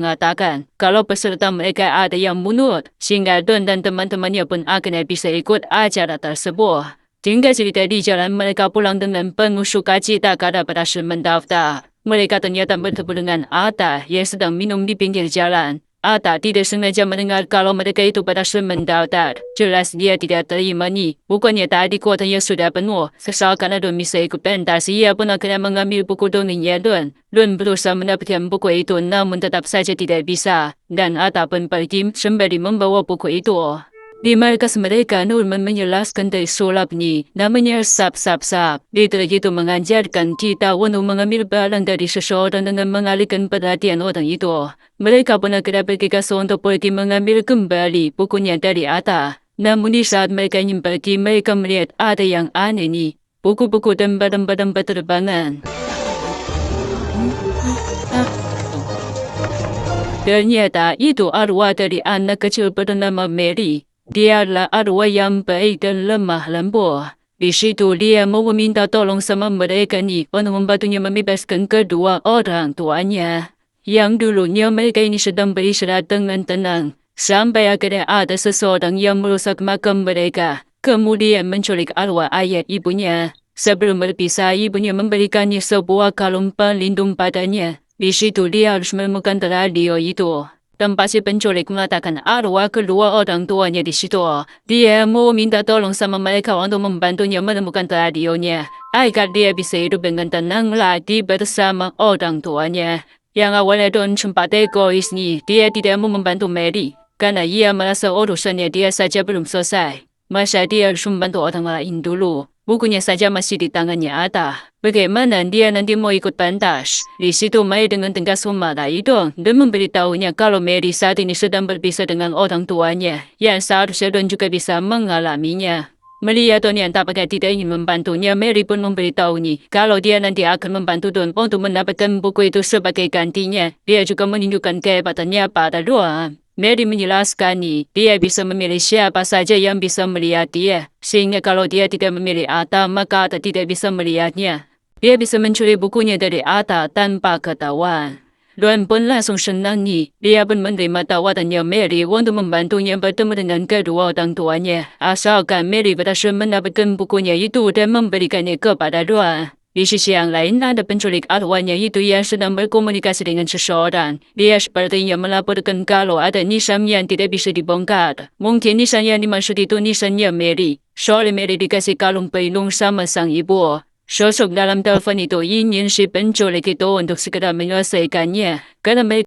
mengatakan kalau peserta mereka ada yang mundur, sehingga Don dan teman-temannya pun akhirnya bisa ikut acara tersebut. Hingga cerita di jalan mereka pulang dengan penuh sukacita karena berhasil mendaftar. Mereka ternyata bertemu dengan Atta yang sedang minum di pinggir jalan. Atta tidak sengaja mendengar kalau mereka itu berhasil mendaftar. Jelas dia tidak terima nih. Bukannya tadi kuotanya sudah penuh. Kesal karena Don bisa ikut pentas, ia pun akhirnya mengambil buku dongengnya Don. Don berusaha mendapatkan buku itu namun tetap saja tidak bisa. Dan Atta pun pergi sembari membawa buku itu. Di markas mereka, Norman menjelaskan dari sulap ini, namanya Sap. Dia itu mengajarkan kita untuk mengambil barang dari seseorang dengan mengalihkan perhatian orang itu. Mereka pun akhirnya bergegas untuk pergi mengambil kembali bukunya dari Atta. Namun di saat mereka ingin pergi, mereka melihat ada yang aneh nih. Buku-buku dan barang-barang berterbangan. Ternyata itu arwah dari anak kecil bernama Mary. Dia adalah arwah yang baik dan lemah lembut. Di situ dia mau meminta tolong sama mereka nih untuk membantunya membebaskan kedua orang tuanya. Yang dulunya mereka ini sedang beristirahat dengan tenang. Sampai akhirnya ada seseorang yang merusak makam mereka. Kemudian menculik arwah ayah ibunya. Sebelum berpisah, ibunya memberikannya sebuah kalung pelindung padanya. Di situ dia harus menemukan radio itu. Tempat si penculik mengatakan arwah kedua orang tuanya di situ. Dia mau minta tolong sama mereka untuk membantunya menemukan radionya, agar dia bisa hidup dengan tenang lagi bersama orang tuanya. Yang awalnya Don sempat egois nih, dia tidak mau membantu Mary, karena ia merasa urusannya dia saja belum selesai. Masa dia harus membantu orang lain dulu? Bukunya saja masih di tangannya Atta. Bagaimana dia nanti mau ikut pentas? Di situ Mary dengan tegas memarahi Don dan memberitahunya kalau Mary saat ini sedang berpisah dengan orang tuanya, yang seharusnya Don juga bisa mengalaminya. Melihat Don yang tampaknya tidak ingin membantunya, Mary pun memberitahunya kalau dia nanti akan membantu Don untuk mendapatkan buku itu sebagai gantinya. Dia juga menunjukkan kehebatannya pada Don. Mary menjelaskan nih, dia bisa memilih siapa saja yang bisa melihat dia. Sehingga kalau dia tidak memilih Atta, maka Atta tidak bisa melihatnya. Dia bisa mencuri bukunya dari Atta tanpa ketahuan. Don pun langsung senang nih. Dia pun menerima tawarannya Mary untuk membantunya bertemu dengan kedua orang tuanya. Asalkan Mary berhasil mendapatkan bukunya itu dan memberikannya kepada Don. Di sisi yang lain, ada penculik arwahnya itu yang sedang berkomunikasi dengan seseorang. Dia sepertinya melaporkan kalau ada nisan yang tidak bisa dibongkar. Mungkin nisan yang dimaksud itu nisannya Mary. Soalnya Mary dikasih kalung pelindung sama sang ibu. Sosok dalam telepon itu ingin si penculik itu untuk segera menyelesaikannya. Karena mereka